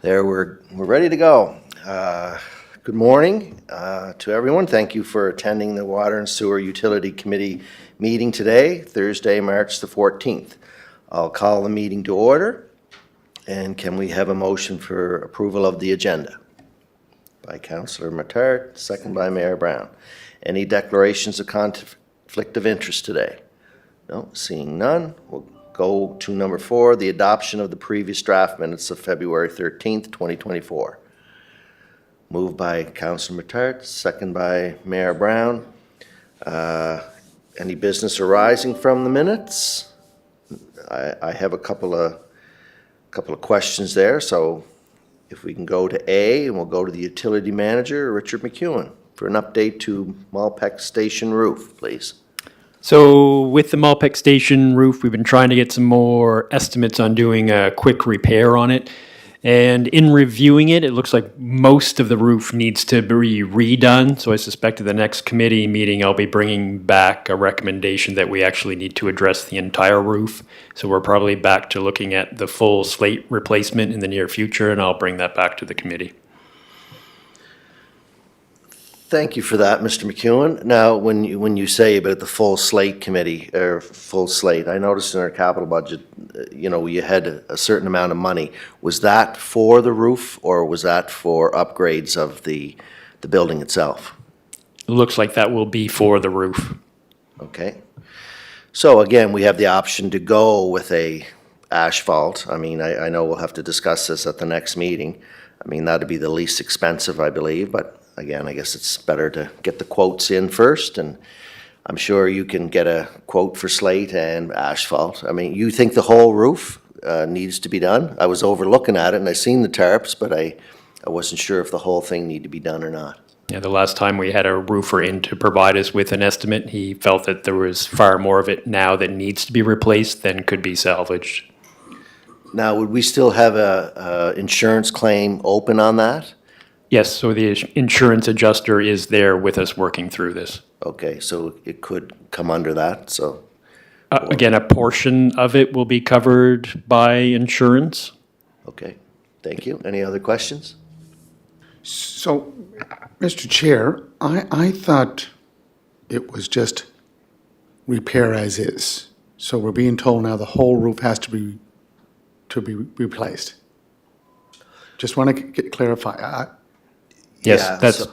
There, we're ready to go. Good morning to everyone. Thank you for attending the Water and Sewer Utility Committee meeting today, Thursday, March the 14th. I'll call the meeting to order. And can we have a motion for approval of the agenda? By Councillor Matart, second by Mayor Brown. Any declarations of conflict of interest today? No, seeing none. We'll go to number 4, the adoption of the previous draft minutes of February 13th, 2024. Moved by Councillor Matart, second by Mayor Brown. Any business arising from the minutes? I have a couple of questions there, so if we can go to A, and we'll go to the utility manager, Richard McEwen, for an update to Malpeque Station roof, please. So with the Malpeque Station roof, we've been trying to get some more estimates on doing a quick repair on it. And in reviewing it, it looks like most of the roof needs to be redone. So I suspect at the next committee meeting, I'll be bringing back a recommendation that we actually need to address the entire roof. So we're probably back to looking at the full slate replacement in the near future, and I'll bring that back to the committee. Thank you for that, Mr. McEwen. Now, when you say about the full slate committee, or full slate, I noticed in our capital budget, you had a certain amount of money. Was that for the roof, or was that for upgrades of the building itself? It looks like that will be for the roof. Okay. So again, we have the option to go with a asphalt. I mean, I know we'll have to discuss this at the next meeting. I mean, that'd be the least expensive, I believe, but again, I guess it's better to get the quotes in first, and I'm sure you can get a quote for slate and asphalt. I mean, you think the whole roof needs to be done? I was overlooking at it and I seen the tarps, but I wasn't sure if the whole thing needed to be done or not. Yeah, the last time we had a roofer in to provide us with an estimate, he felt that there was far more of it now that needs to be replaced than could be salvaged. Now, would we still have a insurance claim open on that? Yes, so the insurance adjuster is there with us working through this. Okay, so it could come under that, so. Again, a portion of it will be covered by insurance. Okay, thank you. Any other questions? So, Mr. Chair, I thought it was just repair as is. So we're being told now the whole roof has to be replaced. Just want to clarify. Yes, Yeah, that's,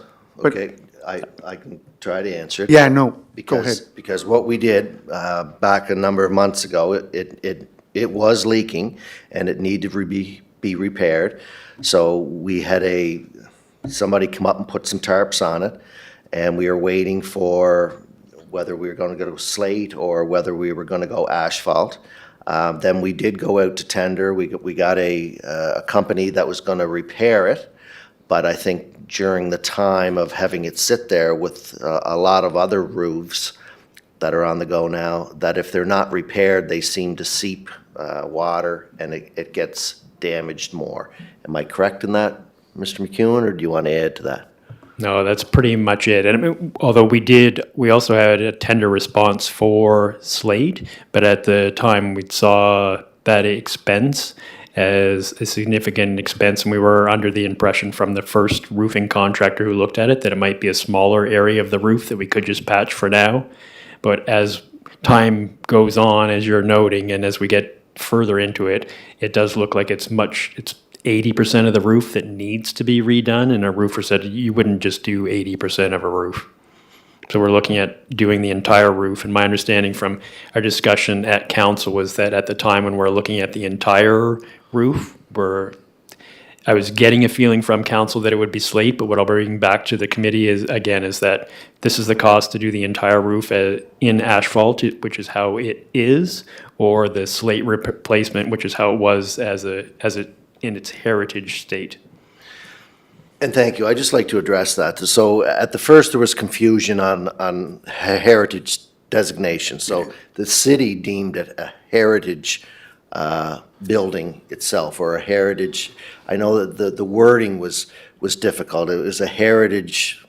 okay, I can try to answer it. Yeah, no, go ahead. Because what we did back a number of months ago, it was leaking and it needed to be repaired. So we had somebody come up and put some tarps on it, and we were waiting for whether we were going to go to slate or whether we were going to go asphalt. Then we did go out to tender. We got a company that was going to repair it. But I think during the time of having it sit there with a lot of other roofs that are on the go now, that if they're not repaired, they seem to seep water and it gets damaged more. Am I correct in that, Mr. McEwen, or do you want to add to that? no, that's pretty much it. And I mean, although we also had a tender response for slate, but at the time we saw that expense as a significant expense, and we were under the impression from the first roofing contractor who looked at it that it might be a smaller area of the roof that we could just patch for now. But as time goes on, as you're noting, and as we get further into it, it does look like it's 80% of the roof that needs to be redone, and a roofer said you wouldn't just do 80% of a roof. So we're looking at doing the entire roof, and my understanding from our discussion at council was that at the time when we're looking at the entire roof, I was getting a feeling from council that it would be slate, but what I'll bring back to the committee is that this is the cost to do the entire roof in asphalt, which is how it is, or the slate replacement, which is how it was as it in its heritage state. And thank you. I'd just like to address that. So at the first, there was confusion on heritage designation. So the city deemed it a heritage building itself, or a heritage. I know that the wording was difficult. It was a heritage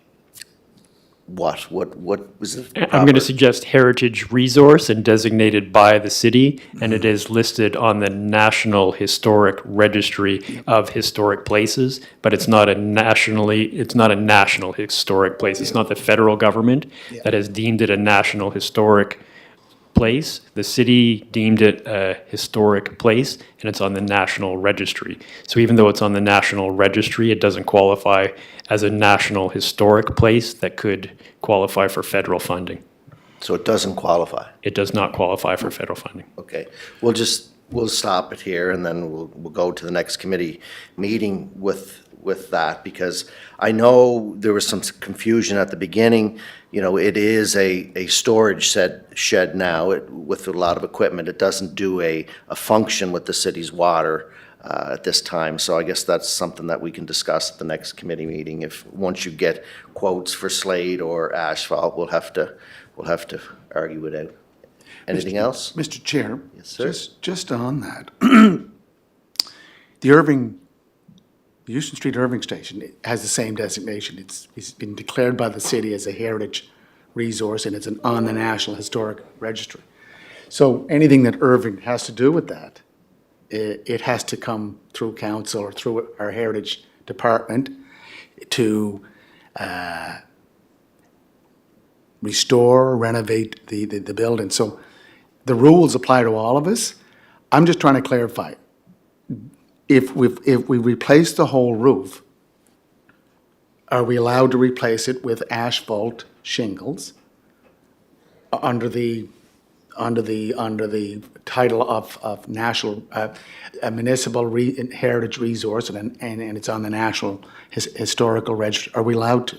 what? What was the I'm going to proper- suggest heritage resource and designated by the city, and it is listed on the National Historic Registry of Historic Places, but it's not a national historic place. It's not the federal government that has deemed it a national historic place. The city deemed it a historic place, and it's on the National Registry. So even though it's on the National Registry, it doesn't qualify as a national historic place that could qualify for federal funding. So it doesn't qualify? It does not qualify for federal funding. Okay, we'll stop it here, and then we'll go to the next committee meeting with that, because I know there was some confusion at the beginning. You know, it is a storage shed now with a lot of equipment. It doesn't do a function with the city's water at this time, so I guess that's something that we can discuss at the next committee meeting. If, once you get quotes for slate or asphalt, we'll have to argue it out. Anything else? Mr. Chair? Yes, sir. Just on that, the Houston Street Irving Station has the same designation. It's been declared by the city as a heritage resource, and it's on the National Historic Registry. So anything that Irving has to do with that, it has to come through council or through our heritage department to restore, renovate the building. So the rules apply to all of us. I'm just trying to clarify. If we replace the whole roof, are we allowed to replace it with asphalt shingles under the title of national municipal heritage resource, and it's on the National Historical Register? Are we allowed to?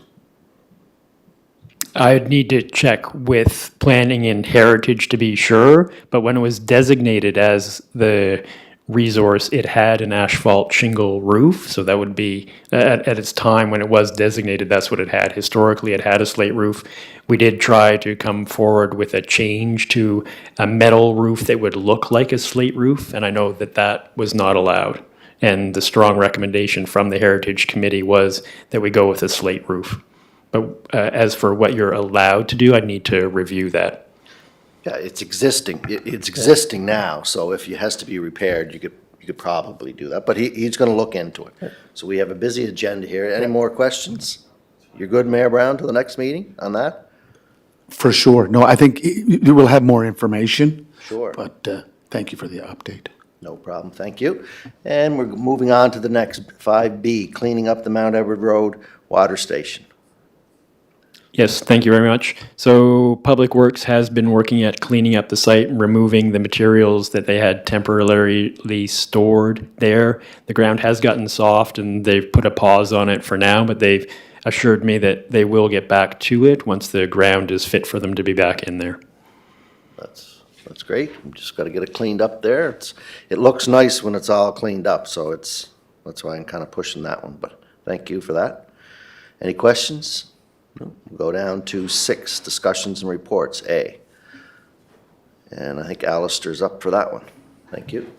I'd need to check with planning and heritage to be sure, but when it was designated as the resource, it had an asphalt shingle roof, so that would be, at its time when it was designated, that's what it had. Historically, it had a slate roof. We did try to come forward with a change to a metal roof that would look like a slate roof, and I know that that was not allowed. And the strong recommendation from the Heritage Committee was that we go with a slate roof. But as for what you're allowed to do, I'd need to review that. Yeah, it's existing. It's existing now, so if it has to be repaired, you could probably do that, but he's gonna look into it. So we have a busy agenda here. Any more questions? You're good, Mayor Brown, to the next meeting on that? For sure. No, I think you will have more information. Sure. But thank you for the update. No problem, thank you. And we're moving on to the next, 5B, cleaning up the Mount Edward Road Water Station. Yes, thank you very much. So Public Works has been working at cleaning up the site and removing the materials that they had temporarily stored there. The ground has gotten soft and they've put a pause on it for now, but they've assured me that they will get back to it once the ground is fit for them to be back in there. That's great. We just got to get it cleaned up there. It looks nice when it's all cleaned up, so that's why I'm kind of pushing that one, but thank you for that. Any questions? No? We'll go down to 6, discussions and reports, A. And I think Alistair's up for that one. Thank you.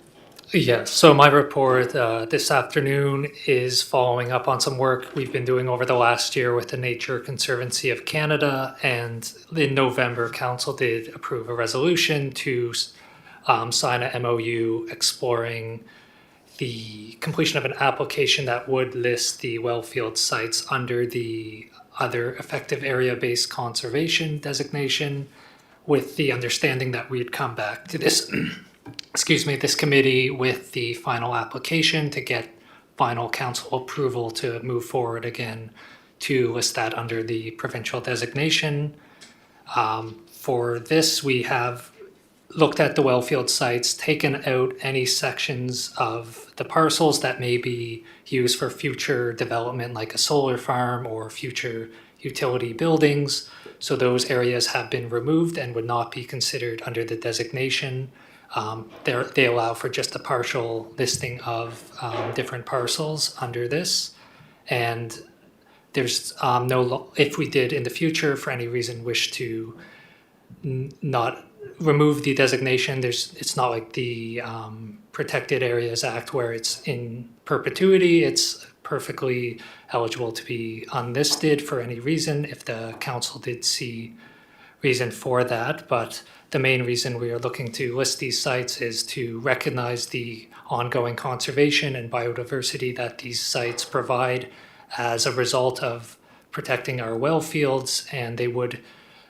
Yes, so my report this afternoon is following up on some work we've been doing over the last year with the Nature Conservancy of Canada, and in November, Council did approve a resolution to sign a MOU exploring the completion of an application that would list the wellfield sites under the other effective area-based conservation designation, with the understanding that we'd come back to this this committee with the final application to get final council approval to move forward again to list that under the provincial designation. For this, we have looked at the wellfield sites, taken out any sections of the parcels that may be used for future development, like a solar farm or future utility buildings. So those areas have been removed and would not be considered under the designation. They allow for just a partial listing of different parcels under this. And there's if we did in the future, for any reason, wish to not remove the designation. It's not like the Protected Areas Act where it's in perpetuity. It's perfectly eligible to be unlisted for any reason if the council did see reason for that. But the main reason we are looking to list these sites is to recognize the ongoing conservation and biodiversity that these sites provide as a result of protecting our well fields, and they would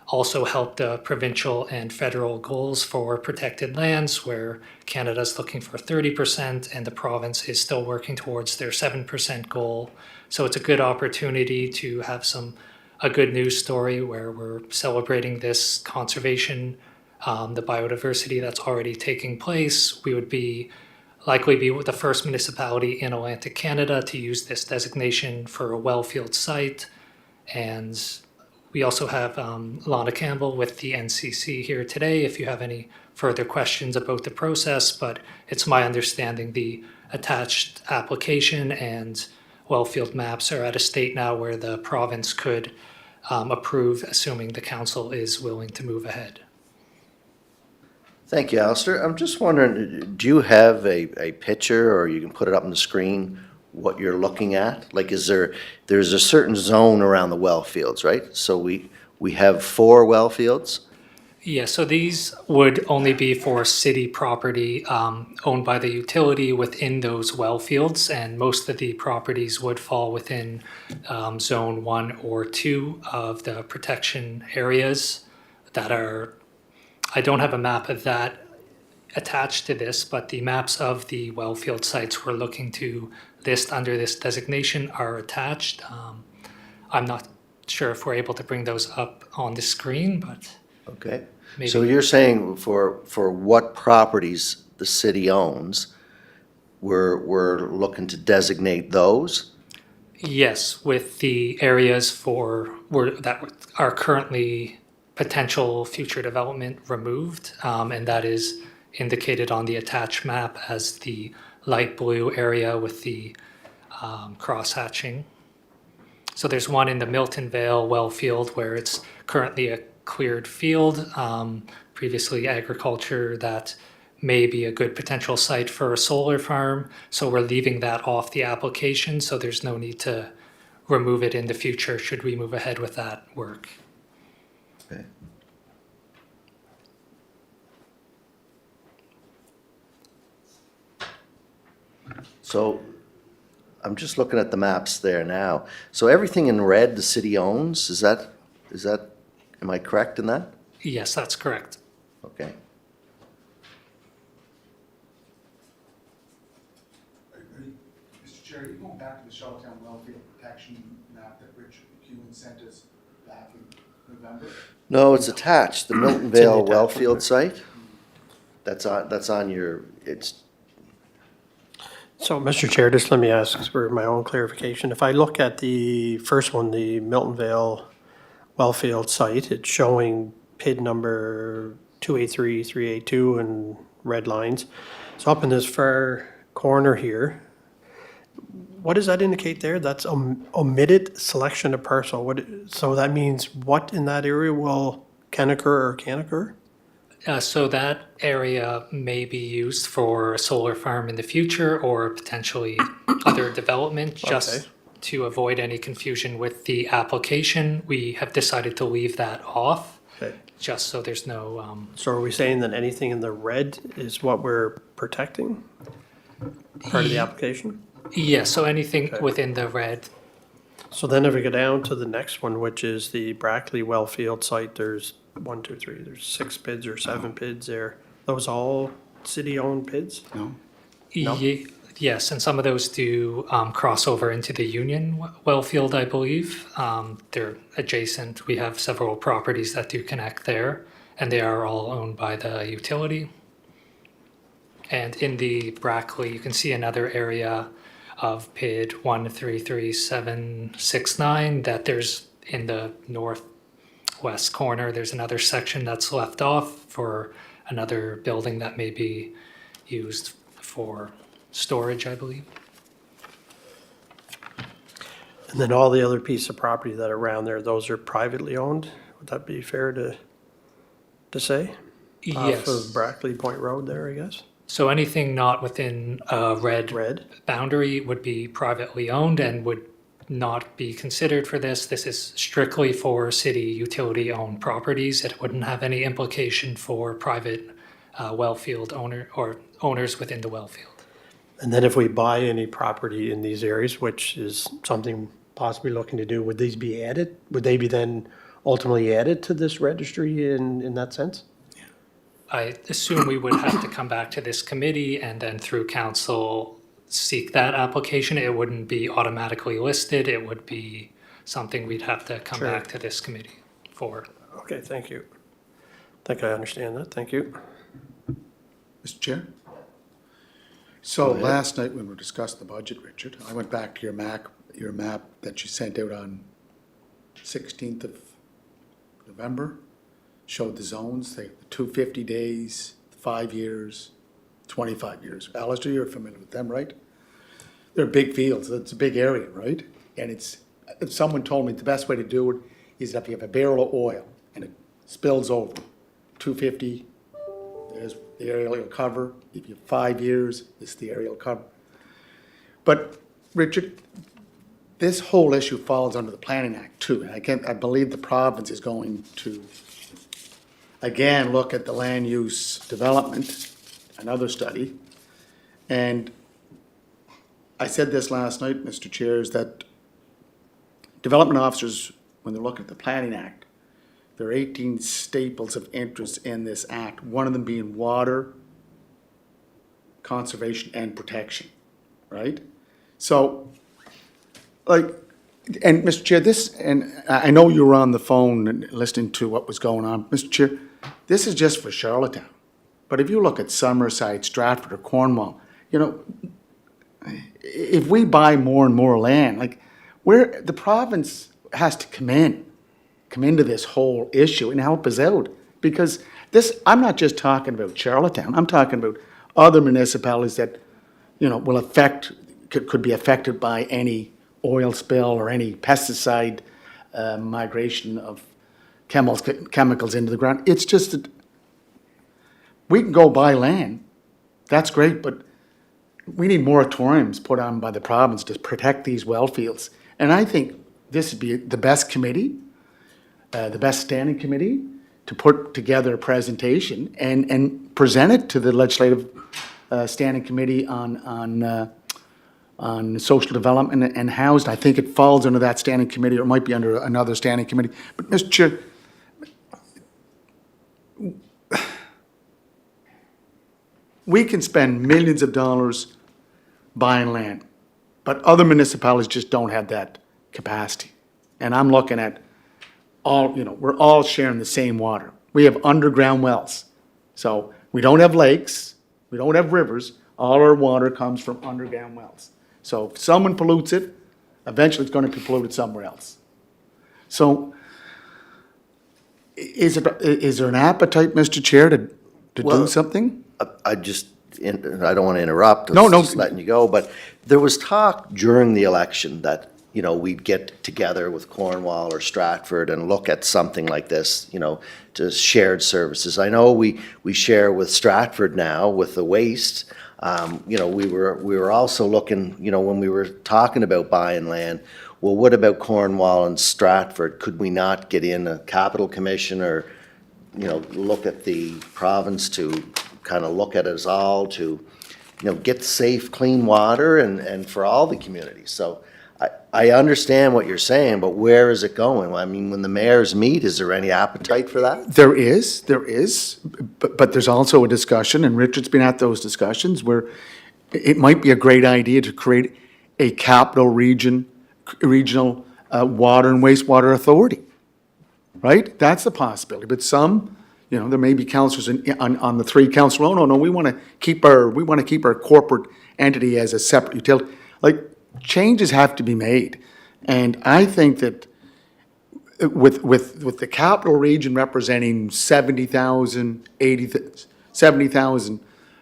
also help the provincial and federal goals for protected lands, where Canada's looking for 30% and the province is still working towards their 7% goal. So it's a good opportunity to have a good news story where we're celebrating this conservation, the biodiversity that's already taking place. We would likely be the first municipality in Atlantic Canada to use this designation for a wellfield site. And we also have Lana Campbell with the NCC here today if you have any further questions about the process, but it's my understanding the attached application and wellfield maps are at a state now where the province could approve, assuming the council is willing to move ahead. Thank you, Alistair. I'm just wondering, do you have a picture, or you can put it up on the screen, what you're looking at? Like, there's a certain zone around the well fields, right? So we have 4 well fields? Yeah, so these would only be for city property owned by the utility within those well fields, and most of the properties would fall within zone 1 or 2 of the protection areas that are, I don't have a map of that attached to this, but the maps of the well field sites we're looking to list under this designation are attached. I'm not sure if we're able to bring those up on the screen, but Okay. maybe. So you're saying for what properties the city owns, we're looking to designate those? Yes, with the areas that are currently potential future development removed, and that is indicated on the attached map as the light blue area with the cross-hatching. So there's one in the Milton Vale well field where it's currently a cleared field, previously agriculture, that may be a good potential site for a solar farm. So we're leaving that off the application, so there's no need to remove it in the future should we move ahead with that work. Okay. So I'm just looking at the maps there now. So everything in red the city owns, is that, am I correct in that? Yes, that's correct. Okay. Mr. Chair, you going back to the Charlottetown Wellfield Protection map that Richard McEwen sent us back in November? No, it's attached, the Milton in the Vale attachment. Wellfield site. That's on your, it's, So, Mr. Chair, just let me ask for my own clarification. If I look at the first one, the Milton Vale Wellfield site, it's showing PID number 283, 382 and red lines. So up in this far corner here, what does that indicate there? That's omitted selection of parcel. So that means what in that area can occur or can't occur? So that area may be used for a solar farm in the future or potentially other development. Just Okay. to avoid any confusion with the application, we have decided to leave that off, Okay. just so there's no, So are we saying that anything in the red is what we're protecting? Part of the application? yeah, so anything Okay. within the red. So then if we go down to the next one, which is the Brackley Wellfield site, there's 1, 2, 3, there's 6 PIDs or 7 PIDs there. Those all city-owned PIDs? No? No? Yes, and some of those do cross over into the Union Wellfield, I believe. They're adjacent. We have several properties that do connect there, and they are all owned by the utility. And in the Brackley, you can see another area of PID 133769 that there's in the northwest corner. There's another section that's left off for another building that may be used for storage, I believe. And then all the other pieces of property that are around there, those are privately owned? Would that be fair to say? off Yes. of Brackley Point Road there, I guess? So anything not within a red Red? boundary would be privately owned and would not be considered for this. This is strictly for city utility-owned properties. It wouldn't have any implication for private well field owner or owners within the well field. And then if we buy any property in these areas, which is something possibly looking to do, would these be added? Would they be then ultimately added to this registry in that sense? I assume we would have to come back to this committee and then through council seek that application. It wouldn't be automatically listed. It would be something we'd have to come Sure. back to this committee for. Okay, thank you. I think I understand that. Thank you. Mr. Chair? So last night when we discussed the budget, Richard, I went back to your map that you sent out on 16th of November, showed the zones, the 250 days, 5 years, 25 years. Alistair, you're familiar with them, right? They're big fields, it's a big area, right? And someone told me the best way to do it is if you have a barrel of oil and it spills over, 250, there's the area you'll cover. If you have 5 years, this is the area you'll cover. But, Richard, this whole issue falls under the Planning Act too. And I believe the province is going to, again, look at the land use development, another study. And I said this last night, Mr. Chair, is that development officers, when they're looking at the Planning Act, there are 18 staples of interest in this act, one of them being water, conservation, and protection, right? So, and Mr. Chair, and I know you were on the phone and listening to what was going on. Mr. Chair, this is just for Charlottetown. But if you look at Summerside, Stratford, or Cornwall, if we buy more and more land, the province has to come into this whole issue and help us out. Because I'm not just talking about Charlottetown, I'm talking about other municipalities that, could be affected by any oil spill or any pesticide migration of chemicals into the ground. It's just that we can go buy land, that's great, but we need moratoriums put on by the province to protect these well fields. And I think this would be the best committee, the best standing committee, to put together a presentation and present it to the legislative standing committee on social development and housing. I think it falls under that standing committee, or it might be under another standing committee. But Mr. Chair, we can spend millions of dollars buying land, but other municipalities just don't have that capacity. And I'm looking at we're all sharing the same water. We have underground wells. So we don't have lakes, we don't have rivers, all our water comes from underground wells. So if someone pollutes it, eventually it's going to be polluted somewhere else. So is there an appetite, Mr. Chair, to Well, do something? I don't want to interrupt. No, no. Just letting you go, but there was talk during the election that, we'd get together with Cornwall or Stratford and look at something like this, to shared services. I know we share with Stratford now with the waste. We were also looking, when we were talking about buying land, well, what about Cornwall and Stratford? Could we not get in a capital commission or, look at the province to kind of look at us all to, get safe, clean water and for all the communities. So I understand what you're saying, but where is it going? I mean, when the mayors meet, is there any appetite for that? There is, but there's also a discussion, and Richard's been at those discussions, where it might be a great idea to create a capital regional water and wastewater authority, right? That's a possibility, but some, there may be councillors on the three council, no, we want to keep our corporate entity as a separate utility. Changes have to be made, and I think that with the capital region representing 70,000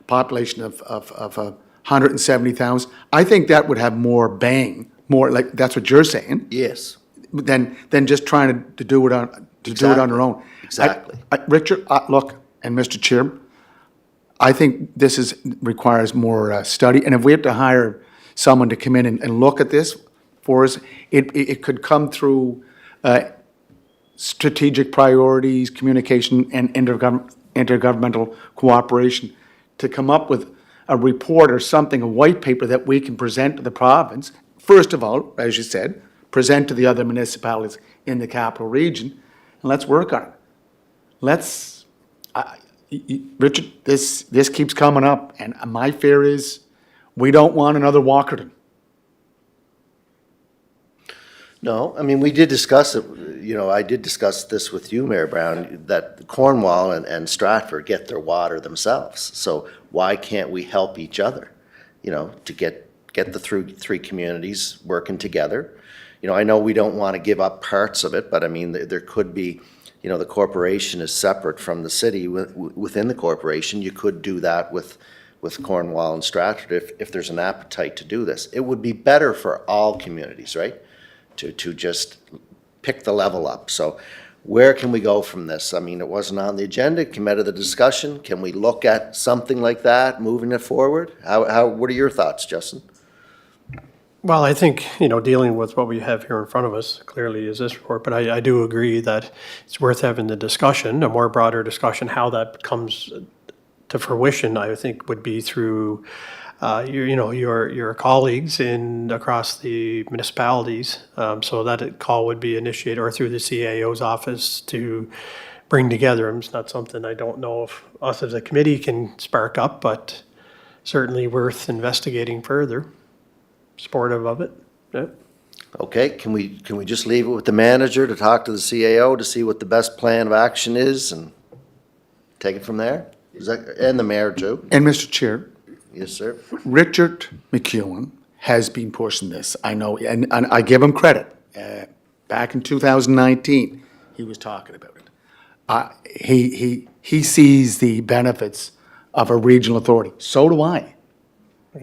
population of 170,000, I think that would have more bang, more like that's what you're saying, Yes, than just trying to do it on our own. Exactly. Richard, look, And Mr. Chair, I think requires more study, and if we have to hire someone to come in and look at this for us, it could come through strategic priorities, communication, and intergovernmental cooperation to come up with a report or something, a white paper that we can present to the province. First of all, as you said, present to the other municipalities in the capital region, and let's work on it. Richard, this keeps coming up, and my fear is we don't want another Walkerton. No, I mean, we did discuss it, I did discuss this with you, Mayor Brown, that Cornwall and Stratford get their water themselves. So why can't we help each other, to get the three communities working together? I know we don't want to give up parts of it, but I mean, there could be, the corporation is separate from the city. Within the corporation, you could do that with Cornwall and Stratford if there's an appetite to do this. It would be better for all communities, right? To just pick the level up. So where can we go from this? I mean, it wasn't on the agenda, came out of the discussion. Can we look at something like that, moving it forward? What are your thoughts, Justin? Well, I think, dealing with what we have here in front of us clearly is this report, but I do agree that it's worth having the discussion, a more broader discussion. How that comes to fruition, I think, would be through your colleagues across the municipalities. So that call would be initiated, or through the CAO's office to bring together. It's not something I don't know if us as a committee can spark up, but certainly worth investigating further. Supportive of it. Yeah. Okay, can we just leave it with the manager to talk to the CAO to see what the best plan of action is and take it from there? And the mayor too? And Mr. Chair, Yes, sir. Richard McEwen has been pushing this, I know, and I give him credit. Back in 2019, he was talking about it. He sees the benefits of a regional authority. So do I.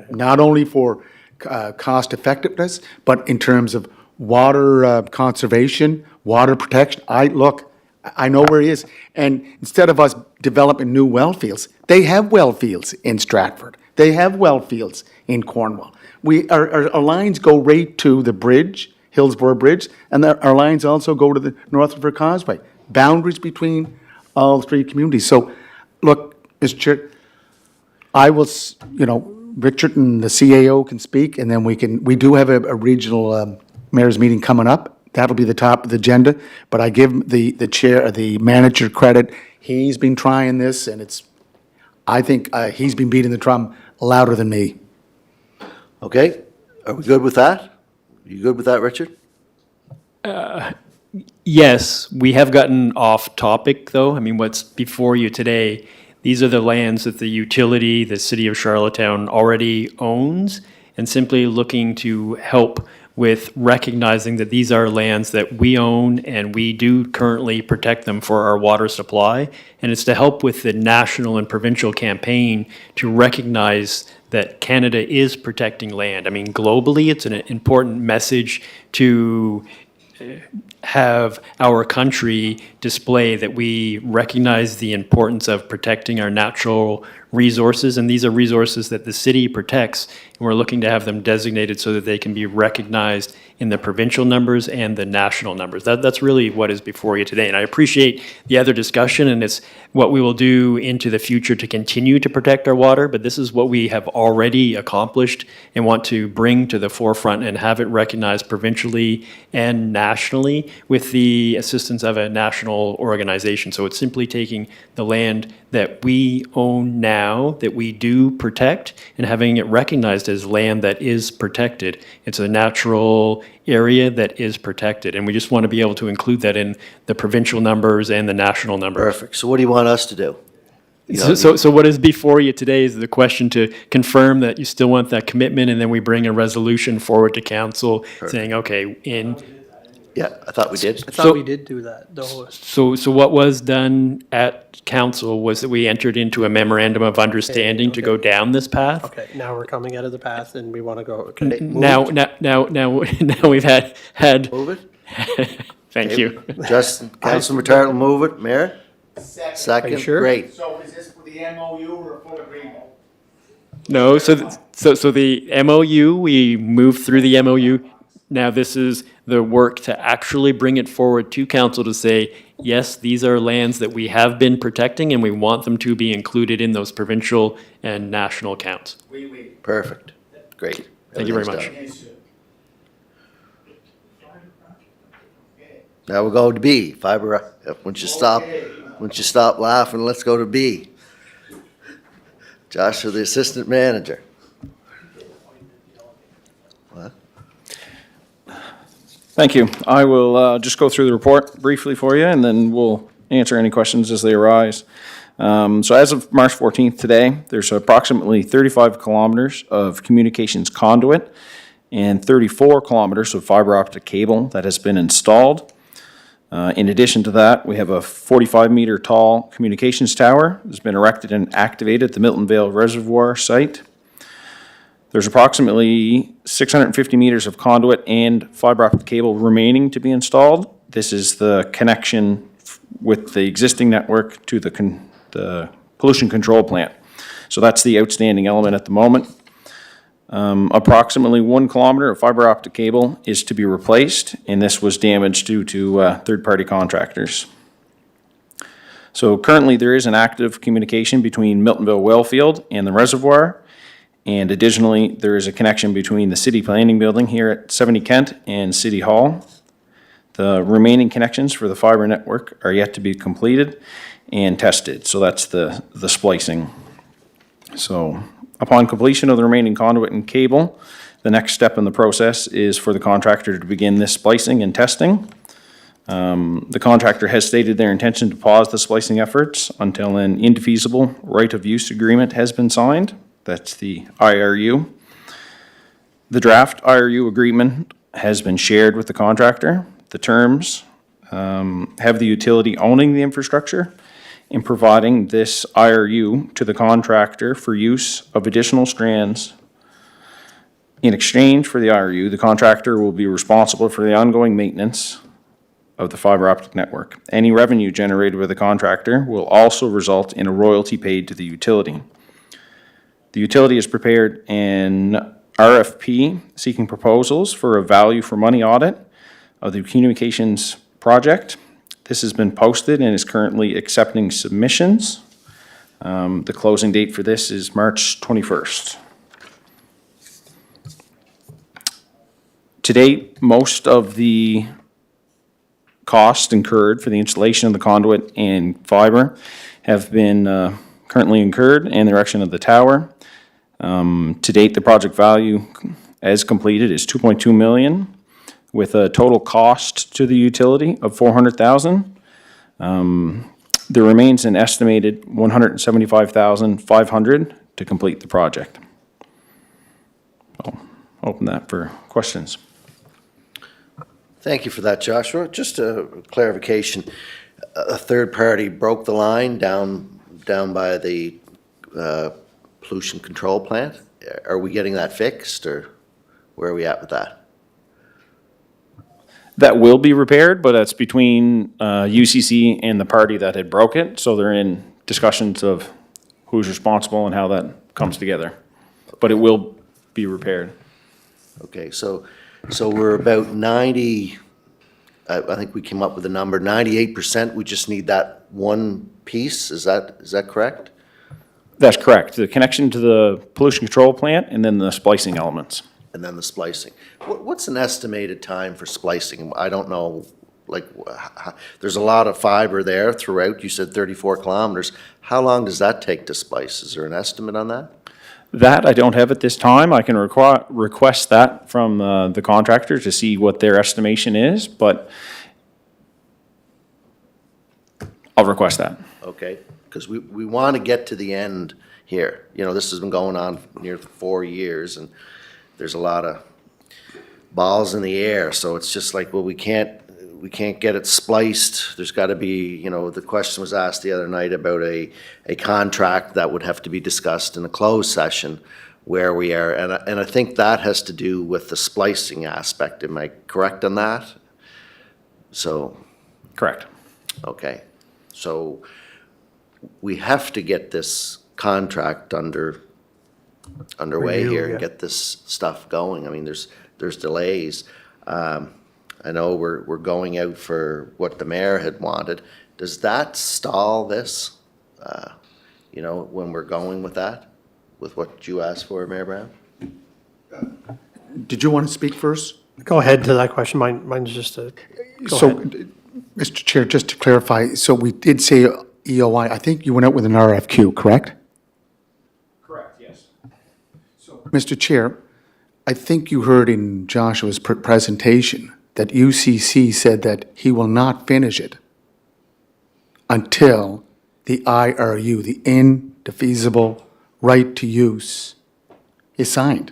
Not only for cost effectiveness, but in terms of water conservation, water protection. I know where he is. And instead of us developing new well fields, they have well fields in Stratford. They have well fields in Cornwall. Our lines go right to the bridge, Hillsborough Bridge, and our lines also go to the North River Causeway. Boundaries between all three communities. So, look, Mr. Chair, I will, Richard and the CAO can speak, and then we do have a regional mayor's meeting coming up. That'll be the top of the agenda, but I give the chair, the manager credit. He's been trying this, and I think he's been beating the drum louder than me. Okay, are we good with that? You good with that, Richard? Yes, we have gotten off topic, though. I mean, what's before you today, these are the lands that the utility, the city of Charlottetown, already owns, and simply looking to help with recognizing that these are lands that we own and we do currently protect them for our water supply. And it's to help with the national and provincial campaign to recognize that Canada is protecting land. I mean, globally, it's an important message to have our country display that we recognize the importance of protecting our natural resources, and these are resources that the city protects, and we're looking to have them designated so that they can be recognized in the provincial numbers and the national numbers. That's really what is before you today, and I appreciate the other discussion, and it's what we will do into the future to continue to protect our water, but this is what we have already accomplished and want to bring to the forefront and have it recognized provincially and nationally with the assistance of a national organization. So it's simply taking the land that we own now, that we do protect, and having it recognized as land that is protected. It's a natural area that is protected, and we just want to be able to include that in the provincial numbers and the national numbers. Perfect. So what do you want us to do? So what is before you today is the question to confirm that you still want that commitment, and then we bring a resolution forward to council saying, okay, Yeah, I thought we did. I thought we did do that, though. So what was done at council was that we entered into a memorandum of understanding to go down this path. Okay, now we're coming out of the path and we want to go, okay. Now we've had. Move it. Thank you. Justin, Councilor Tarrant will move it. Mayor? Second, sure? great. So is this for the MOU or a full agreement? No, so the MOU, we moved through the MOU. Now this is the work to actually bring it forward to council to say, yes, these are lands that we have been protecting and we want them to be included in those provincial and national counts. Perfect, great. Thank you very much. Everything's done. Now we'll go to B, fiber, once you stop laughing, let's go to B. Joshua, the assistant manager. What? Thank you. I will just go through the report briefly for you, and then we'll answer any questions as they arise. So as of March 14th today, there's approximately 35 kilometers of communications conduit and 34 kilometers of fiber optic cable that has been installed. In addition to that, we have a 45-meter tall communications tower that's been erected and activated at the Milton Vale Reservoir site. There's approximately 650 meters of conduit and fiber optic cable remaining to be installed. This is the connection with the existing network to the pollution control plant. So that's the outstanding element at the moment. Approximately 1 kilometer of fiber optic cable is to be replaced, and this was damaged due to third-party contractors. So currently there is an active communication between Miltonville Wellfield and the reservoir, and additionally there is a connection between the City Planning Building here at 70 Kent and City Hall. The remaining connections for the fiber network are yet to be completed and tested, so that's the splicing. So upon completion of the remaining conduit and cable, the next step in the process is for the contractor to begin this splicing and testing. The contractor has stated their intention to pause the splicing efforts until an indefeasible right-of-use agreement has been signed. That's the IRU. The draft IRU agreement has been shared with the contractor. The terms have the utility owning the infrastructure in providing this IRU to the contractor for use of additional strands. In exchange for the IRU, the contractor will be responsible for the ongoing maintenance of the fiber optic network. Any revenue generated with the contractor will also result in a royalty paid to the utility. The utility has prepared an RFP seeking proposals for a value for money audit of the communications project. This has been posted and is currently accepting submissions. The closing date for this is March 21st. To date, most of the costs incurred for the installation of the conduit and fiber have been currently incurred and the erection of the tower. To date, the project value as completed is $2.2 million. With a total cost to the utility of $400,000. There remains an estimated $175,500 to complete the project. I'll open that for questions. Thank you for that, Joshua. Just a clarification, a third party broke the line down by the pollution control plant? Are we getting that fixed, or where are we at with that? That will be repaired, but that's between UCC and the party that had broke it, so they're in discussions of who's responsible and how that comes together. But it will be repaired. Okay, so we're about 90, I think we came up with a number, 98%, we just need that one piece, is that correct? That's correct. The connection to the pollution control plant and then the splicing elements. And then the splicing. What's an estimated time for splicing? I don't know, like, there's a lot of fiber there throughout, you said 34 kilometers. How long does that take to splice? Is there an estimate on that? That I don't have at this time. I can request that from the contractor to see what their estimation is, but I'll request that. Okay, because we want to get to the end here. You know, this has been going on near 4 years, and there's a lot of balls in the air, so it's just like, well, we can't get it spliced. There's got to be, you know, the question was asked the other night about a contract that would have to be discussed in a closed session where we are, and I think that has to do with the splicing aspect. Am I correct on that? So, Correct. okay. So we have to get this contract underway Review, here and yeah. get this stuff going. I mean, there's delays. I know we're going out for what the mayor had wanted. Does that stall this? You know, when we're going with that, with what you asked for, Mayor Brown? Did you want to speak first? Go ahead to that question. Mine's just a, go So, ahead. Mr. Chair, just to clarify, so we did say EOI, I think you went out with an RFQ, correct? Correct, yes. Mr. Chair, I think you heard in Joshua's presentation that UCC said that he will not finish it until the IRU, the indefeasible right to use, is signed.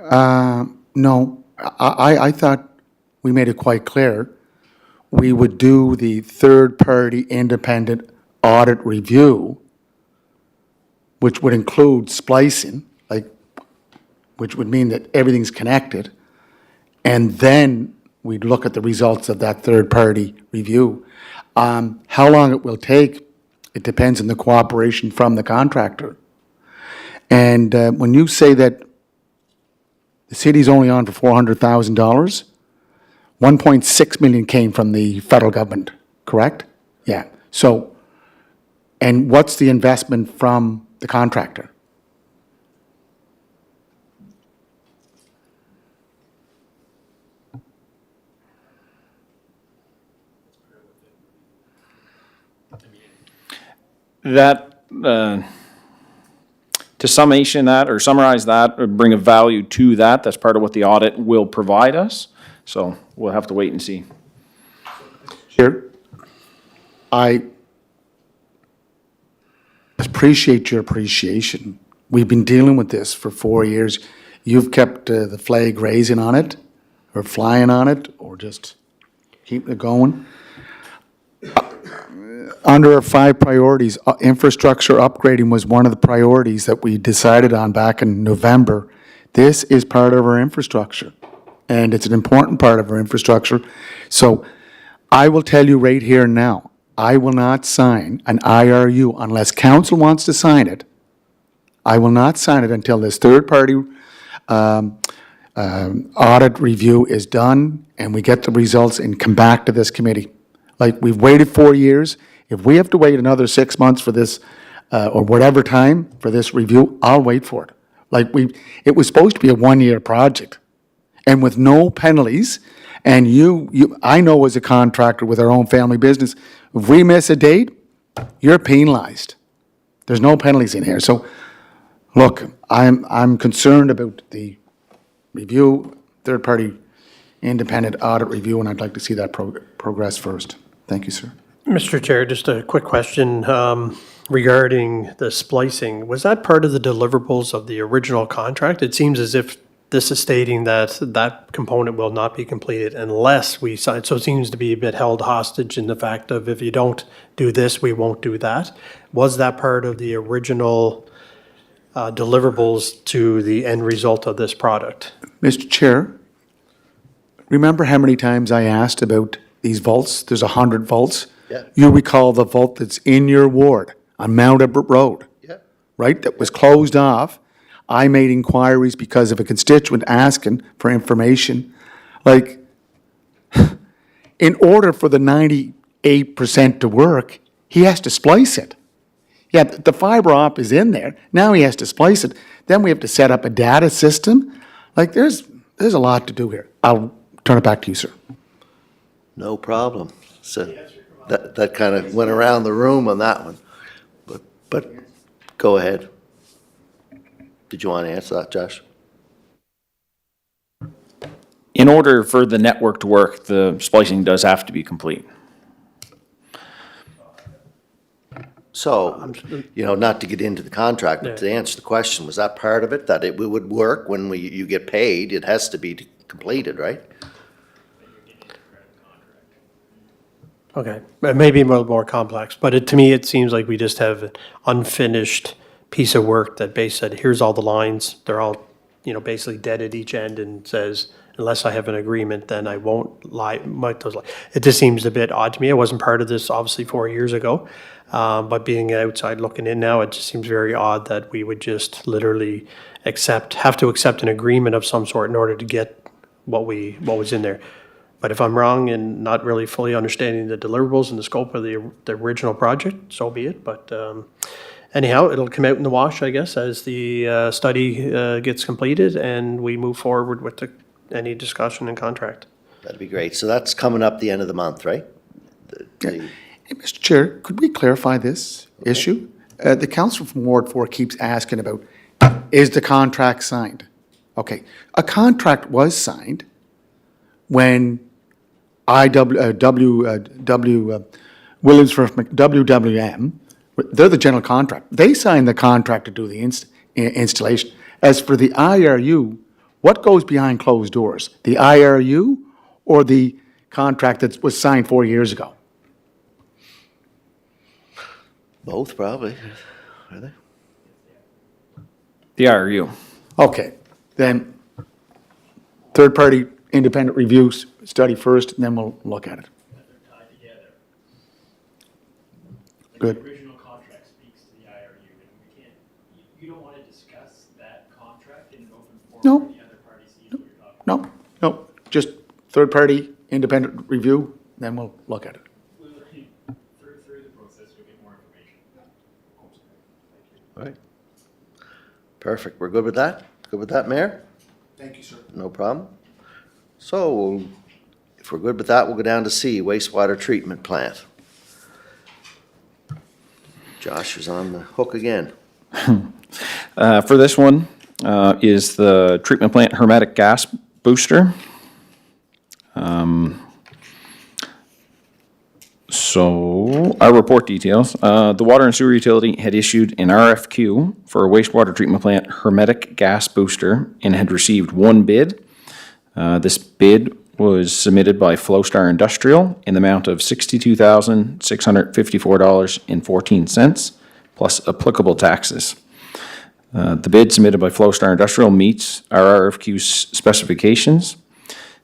No, I thought we made it quite clear. We would do the third-party independent audit review, which would include splicing, which would mean that everything's connected, and then we'd look at the results of that third-party review. How long it will take, it depends on the cooperation from the contractor. And when you say that the city's only on for $400,000, 1.6 million came from the federal government, correct? Yeah. So, and what's the investment from the contractor? That, to summation that or summarize that or bring a value to that, that's part of what the audit will provide us. So we'll have to wait and see. Chair, I appreciate your appreciation. We've been dealing with this for 4 years. You've kept the flag raising on it, or flying on it, or just keeping it going. Under our 5 priorities, infrastructure upgrading was one of the priorities that we decided on back in November. This is part of our infrastructure, and it's an important part of our infrastructure. So I will tell you right here and now, I will not sign an IRU unless council wants to sign it. I will not sign it until this third-party audit review is done and we get the results and come back to this committee. Like, we've waited 4 years. If we have to wait another 6 months for this, or whatever time for this review, I'll wait for it. Like, it was supposed to be a 1-year project, and with no penalties. And I know as a contractor with our own family business, if we miss a date, you're penalized. There's no penalties in here. So, look, I'm concerned about the review, third-party independent audit review, and I'd like to see that progress first. Thank you, sir. Mr. Chair, just a quick question regarding the splicing. Was that part of the deliverables of the original contract? It seems as if this is stating that that component will not be completed unless we sign. So it seems to be a bit held hostage in the fact of if you don't do this, we won't do that. Was that part of the original deliverables to the end result of this product? Mr. Chair, remember how many times I asked about these vaults? There's 100 vaults. Yeah. You recall the vault that's in your ward on Mount Everett Road, Yeah. right? That was closed off. I made inquiries because of a constituent asking for information. Like, in order for the 98% to work, he has to splice it. Yeah, the fiber op is in there. Now he has to splice it. Then we have to set up a data system. Like, there's a lot to do here. I'll turn it back to you, sir. No problem. So that kind of went around the room on that one. But go ahead. Did you want to answer that, Josh? In order for the network to work, the splicing does have to be complete. So, not to get into the contract, but to answer the question, was that part of it, that it would work when you get paid? It has to be completed, right? Okay, it may be a little more complex, but to me, it seems like we just have an unfinished piece of work that base said, here's all the lines. They're all, basically dead at each end and says, unless I have an agreement, then I won't might those. It just seems a bit odd to me. I wasn't part of this obviously 4 years ago, but being outside looking in now, it just seems very odd that we would just literally have to accept an agreement of some sort in order to get what was in there. But if I'm wrong and not really fully understanding the deliverables and the scope of the original project, so be it. But anyhow, it'll come out in the wash, I guess, as the study gets completed and we move forward with any discussion and contract. That'd be great. So that's coming up the end of the month, right? The- Hey, Mr. Chair, could we clarify this issue? The councillor from Ward 4 keeps asking about, is the contract signed? Okay, a contract was signed when Williams for WWM, they're the general contract. They signed the contract to do the installation. As for the IRU, what goes behind closed doors? The IRU or the contract that was signed 4 years ago? Both, probably. Are they? The IRU. Okay, then third-party independent review study first, and then we'll look at it. Tied together. Good. The original contract speaks to the IRU, and we can't, you don't want to discuss that contract in an open forum No. where the other party sees what you're talking about. No, just third-party independent review, then we'll look at it. Through the process, you'll get more information. All right. Perfect. We're good with that? Good with that, Mayor? Thank you, sir. No problem. So if we're good with that, we'll go down to C, wastewater treatment plant. Josh is on the hook again. For this one is the treatment plant hermetic gas booster. So our report details, the water and sewer utility had issued an RFQ for a wastewater treatment plant hermetic gas booster and had received one bid. This bid was submitted by Flowstar Industrial in the amount of $62,654.14 plus applicable taxes. The bid submitted by Flowstar Industrial meets our RFQ specifications.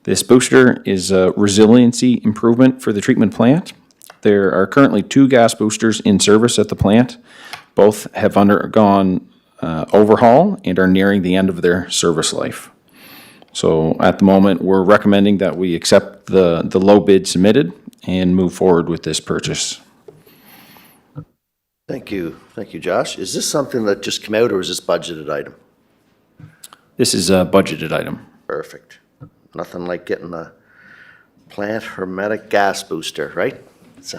This booster is a resiliency improvement for the treatment plant. There are currently 2 gas boosters in service at the plant. Both have undergone overhaul and are nearing the end of their service life. So at the moment, we're recommending that we accept the low bid submitted and move forward with this purchase. Thank you. Thank you, Josh. Is this something that just came out or is this budgeted item? This is a budgeted item. Perfect. Nothing like getting a plant hermetic gas booster, right? So,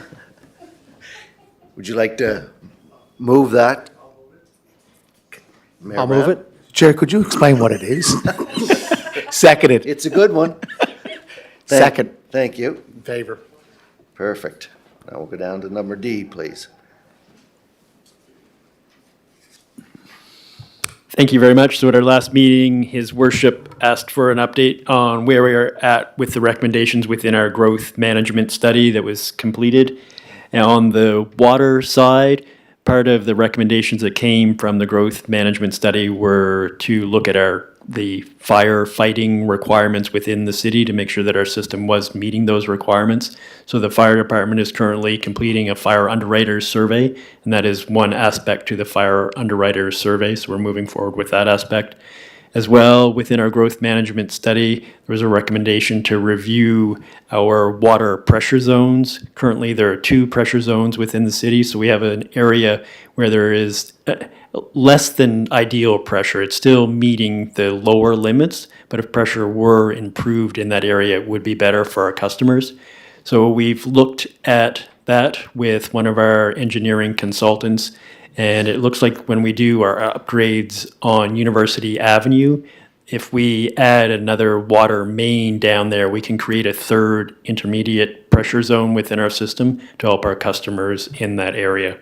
would you like to move that? Mayor I'll move Brown? it. Chair, could you explain what it is? Seconded. It's a good one. Second. Thank you. In favor. Perfect. Now we'll go down to number D, please. Thank you very much. So at our last meeting, His Worship asked for an update on where we are at with the recommendations within our growth management study that was completed. And on the water side, part of the recommendations that came from the growth management study were to look at the firefighting requirements within the city to make sure that our system was meeting those requirements. So the fire department is currently completing a fire underwriters survey, and that is one aspect to the fire underwriters survey. So we're moving forward with that aspect. As well, within our growth management study, there was a recommendation to review our water pressure zones. Currently, there are 2 pressure zones within the city, so we have an area where there is less than ideal pressure. It's still meeting the lower limits, but if pressure were improved in that area, it would be better for our customers. So we've looked at that with one of our engineering consultants, and it looks like when we do our upgrades on University Avenue, if we add another water main down there, we can create a 3rd intermediate pressure zone within our system to help our customers in that area.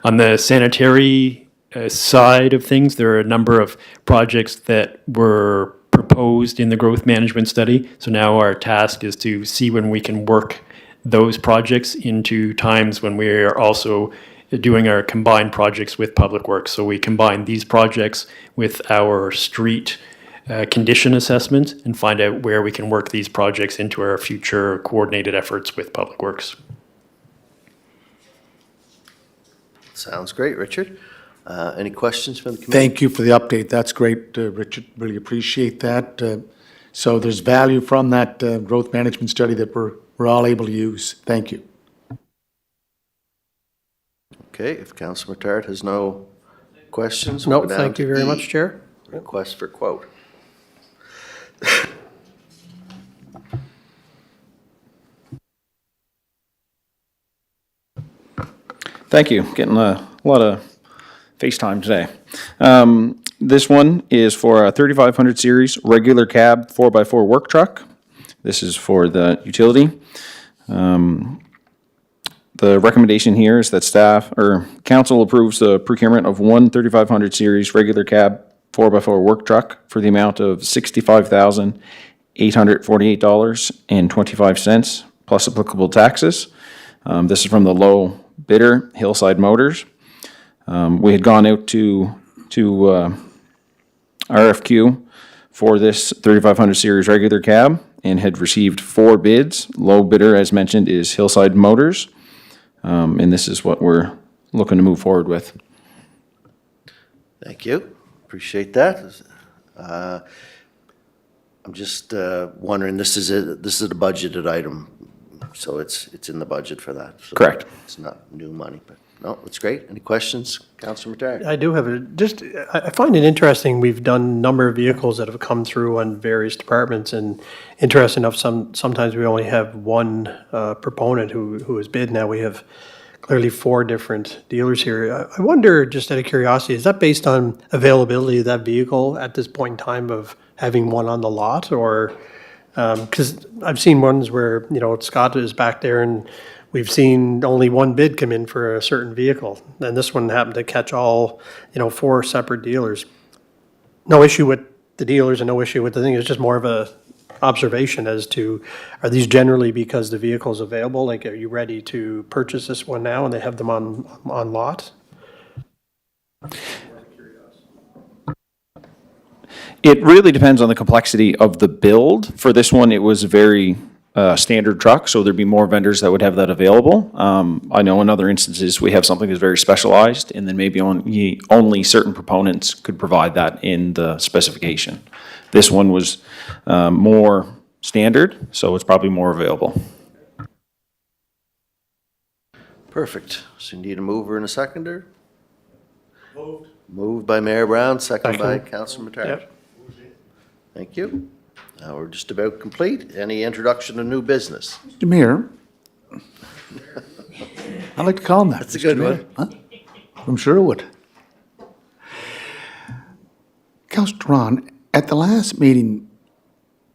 On the sanitary side of things, there are a number of projects that were proposed in the growth management study. So now our task is to see when we can work those projects into times when we are also doing our combined projects with Public Works. So we combine these projects with our street condition assessment and find out where we can work these projects into our future coordinated efforts with Public Works. Sounds great, Richard. Any questions from the committee? Thank you for the update. That's great, Richard. Really appreciate that. So there's value from that growth management study that we're all able to use. Thank you. Okay, if Councillor Matard has no questions, we'll No, go down thank you to very E, much, Chair. Request for quote. Thank you. Getting a lot of FaceTime today. This one is for a 3500 series regular cab 4x4 work truck. This is for the utility. The recommendation here is that staff or council approves the procurement of one 3500 series regular cab 4x4 work truck for the amount of $65,848.25 plus applicable taxes. This is from the low bidder, Hillside Motors. We had gone out to RFQ for this 3500 series regular cab and had received 4 bids. Low bidder, as mentioned, is Hillside Motors. And this is what we're looking to move forward with. Thank you. Appreciate that. I'm just wondering, this is a budgeted item, so it's in the budget for that. So Correct. It's not new money, but no, it's great. Any questions, Councillor Matard? I do have I find it interesting, we've done a number of vehicles that have come through on various departments, and interesting enough, sometimes we only have one proponent who has bid. Now we have clearly 4 different dealers here. I wonder, just out of curiosity, is that based on availability of that vehicle at this point in time of having one on the lot, or, because I've seen ones where, Scott is back there and we've seen only one bid come in for a certain vehicle, and this one happened to catch all, 4 separate dealers. No issue with the dealers and no issue with the thing, it's just more of a observation as to, are these generally because the vehicle's available? Like, are you ready to purchase this one now and they have them on lot? It really depends on the complexity of the build. For this one, it was a very standard truck, so there'd be more vendors that would have that available. I know in other instances, we have something that's very specialized, and then maybe only certain proponents could provide that in the specification. This one was more standard, so it's probably more available. Perfect. So you need a mover and a seconder? Moved by Mayor Brown, seconded by Councillor Matard. Yep. Thank you. Now we're just about complete. Any introduction to new business? Mr. Mayor, I like to call him that. That's a good Mr. Mayor. Huh? From Sherwood. Councillor Ron, at the last meeting,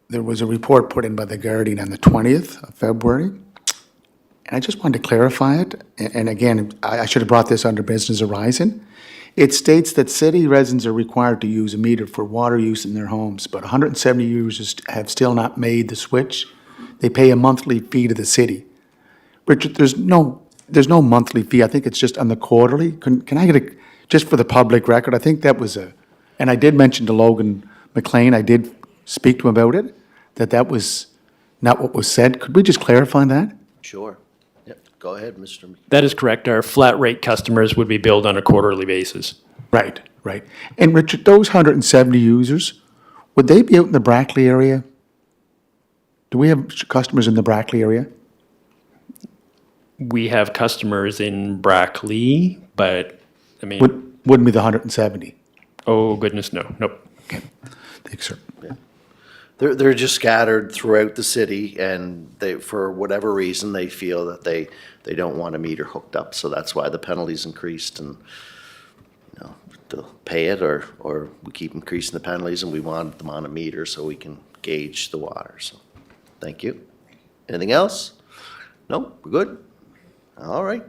there was a report put in by the Guardian on the 20th of February, and I just wanted to clarify it. And again, I should have brought this under Business Horizon. It states that city residents are required to use a meter for water use in their homes, but 170 users have still not made the switch. They pay a monthly fee to the city. Richard, there's no monthly fee. I think it's just on the quarterly. Can I get just for the public record, I think that was and I did mention to Logan McLean, I did speak to him about it, that was not what was said. Could we just clarify that? Sure. Yep. Go ahead, Mr. That is correct. Our flat rate customers would be billed on a quarterly basis. Right. And Richard, those 170 users, would they be out in the Brackley area? Do we have customers in the Brackley area? We have customers in Brackley, but I mean, Wouldn't be the 170. oh goodness, no, nope. Thanks, sir. They're just scattered throughout the city, and they, for whatever reason, they feel that they don't want a meter hooked up, so that's why the penalty's increased, and, they'll pay it, or we keep increasing the penalties, and we want them on a meter so we can gauge the water, so, thank you. Anything else? No, we're good? All right,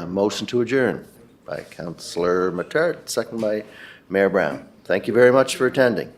motion to adjourn by Councillor Matard, second by Mayor Brown. Thank you very much for attending.